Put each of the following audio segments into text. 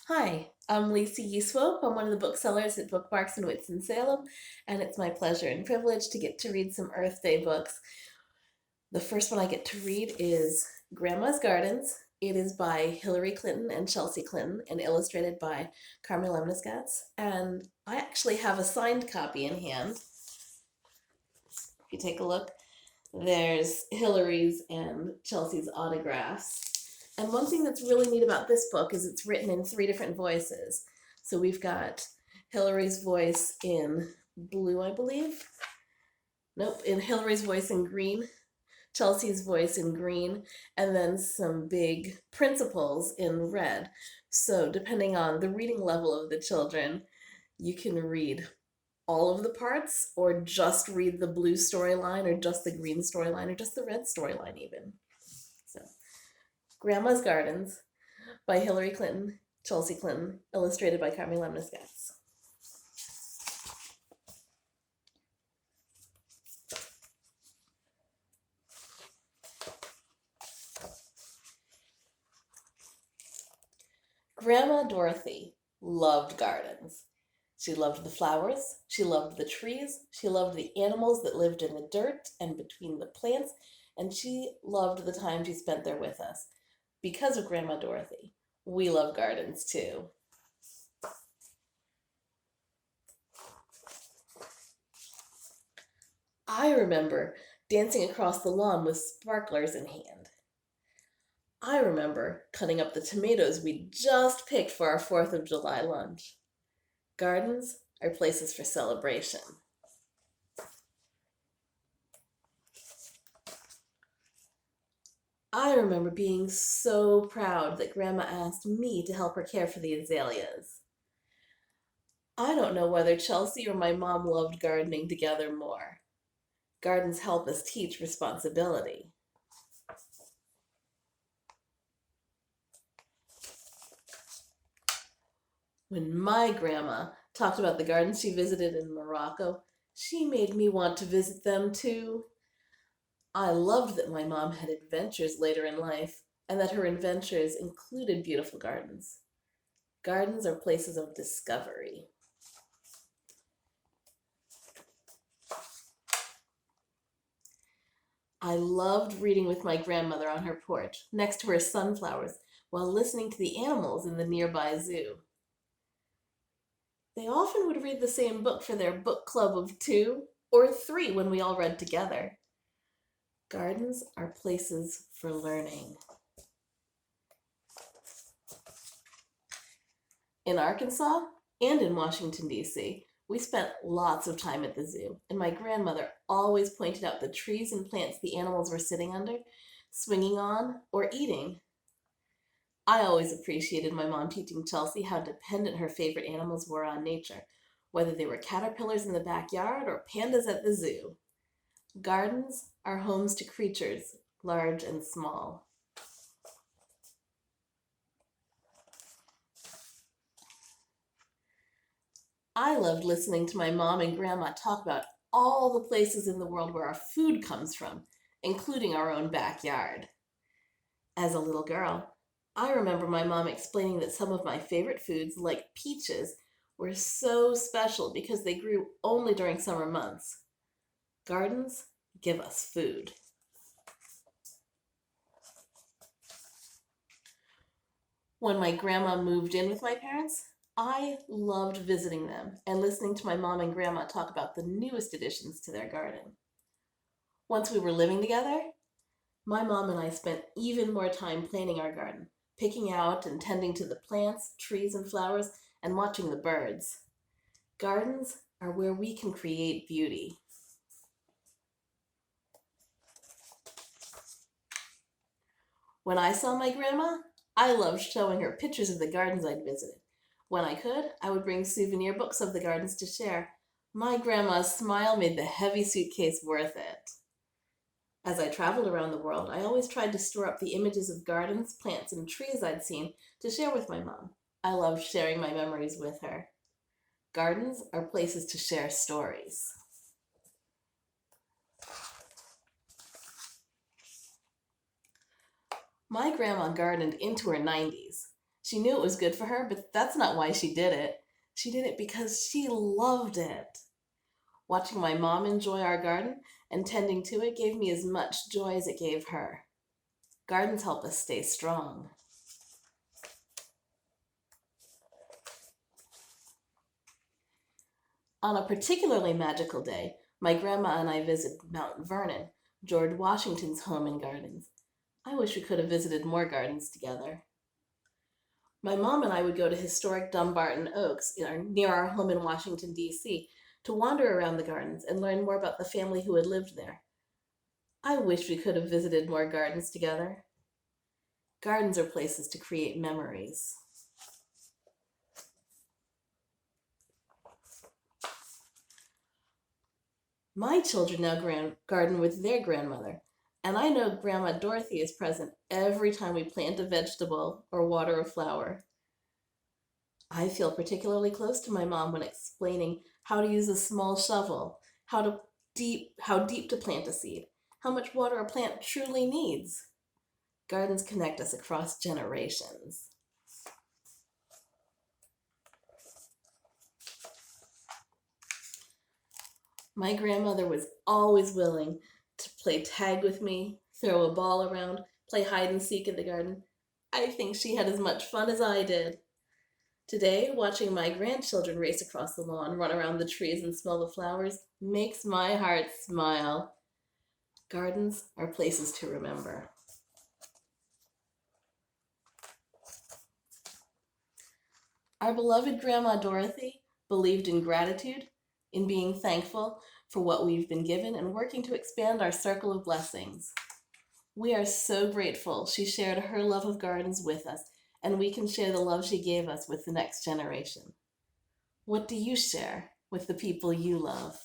Hi, I'm Lisa Uswope. I'm one of the booksellers at Bookmarks in Winston-Salem, and it's my pleasure and privilege to get to read some Earth Day books. The first one I get to read is Grandma's Gardens. It is by Hillary Clinton and Chelsea Clinton and illustrated by Carmen Lemniscats. And I actually have a signed copy in hand. If you take a look, there's Hillary's and Chelsea's autographs. And one thing that's really neat about this book is it's written in three different voices. So we've got Hillary's voice in blue, I believe. Nope, in Hillary's voice in green, Chelsea's voice in green, and then some big principles in red. So depending on the reading level of the children, you can read all of the parts, or just read the blue storyline, or just the green storyline, or just the red storyline, even. So, Grandma's Gardens by Hillary Clinton, Chelsea Clinton, illustrated by Carmen Lemniscats. Grandma Dorothy loved gardens. She loved the flowers, she loved the trees, she loved the animals that lived in the dirt and between the plants, and she loved the time she spent there with us. Because of Grandma Dorothy, we love gardens too. I remember dancing across the lawn with sparklers in hand. I remember cutting up the tomatoes we just picked for our 4th of July lunch. Gardens are places for celebration. I remember being so proud that Grandma asked me to help her care for the azaleas. I don't know whether Chelsea or my mom loved gardening together more. Gardens help us teach responsibility. When my grandma talked about the gardens she visited in Morocco, she made me want to visit them too. I loved that my mom had adventures later in life, and that her adventures included beautiful gardens. Gardens are places of discovery. I loved reading with my grandmother on her porch, next to her sunflowers, while listening to the animals in the nearby zoo. They often would read the same book for their book club of two or three when we all read together. Gardens are places for learning. In Arkansas and in Washington, D.C., we spent lots of time at the zoo, and my grandmother always pointed out the trees and plants the animals were sitting under, swinging on, or eating. I always appreciated my mom teaching Chelsea how dependent her favorite animals were on nature, whether they were caterpillars in the backyard or pandas at the zoo. Gardens are homes to creatures, large and small. I loved listening to my mom and grandma talk about all the places in the world where our food comes from, including our own backyard. As a little girl, I remember my mom explaining that some of my favorite foods, like peaches, were so special because they grew only during summer months. Gardens give us food. When my grandma moved in with my parents, I loved visiting them and listening to my mom and grandma talk about the newest additions to their garden. Once we were living together, my mom and I spent even more time planning our garden, picking out and tending to the plants, trees, and flowers, and watching the birds. Gardens are where we can create beauty. When I saw my grandma, I loved showing her pictures of the gardens I'd visited. When I could, I would bring souvenir books of the gardens to share. My grandma's smile made the heavy suitcase worth it. As I traveled around the world, I always tried to store up the images of gardens, plants, and trees I'd seen to share with my mom. I loved sharing my memories with her. Gardens are places to share stories. My grandma gardened into her 90s. She knew it was good for her, but that's not why she did it. She did it because she loved it. Watching my mom enjoy our garden and tending to it gave me as much joy as it gave her. Gardens help us stay strong. On a particularly magical day, my grandma and I visited Mount Vernon, George Washington's home and gardens. I wish we could have visited more gardens together. My mom and I would go to historic Dumbarton Oaks near our home in Washington, D.C., to wander around the gardens and learn more about the family who had lived there. I wish we could have visited more gardens together. Gardens are places to create memories. My children now garden with their grandmother, and I know Grandma Dorothy is present every time we plant a vegetable or water a flower. I feel particularly close to my mom when explaining how to use a small shovel, how deep to plant a seed, how much water a plant truly needs. Gardens connect us across generations. My grandmother was always willing to play tag with me, throw a ball around, play hide and seek in the garden. I think she had as much fun as I did. Today, watching my grandchildren race across the lawn, run around the trees, and smell the flowers makes my heart smile. Gardens are places to remember. Our beloved Grandma Dorothy believed in gratitude, in being thankful for what we've been given, and working to expand our circle of blessings. We are so grateful she shared her love of gardens with us, and we can share the love she gave us with the next generation. What do you share with the people you love?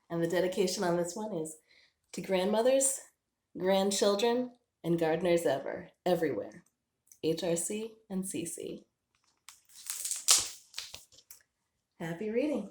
And the dedication on this one is to grandmothers, grandchildren, and gardeners everywhere. HRC and CC. Happy reading.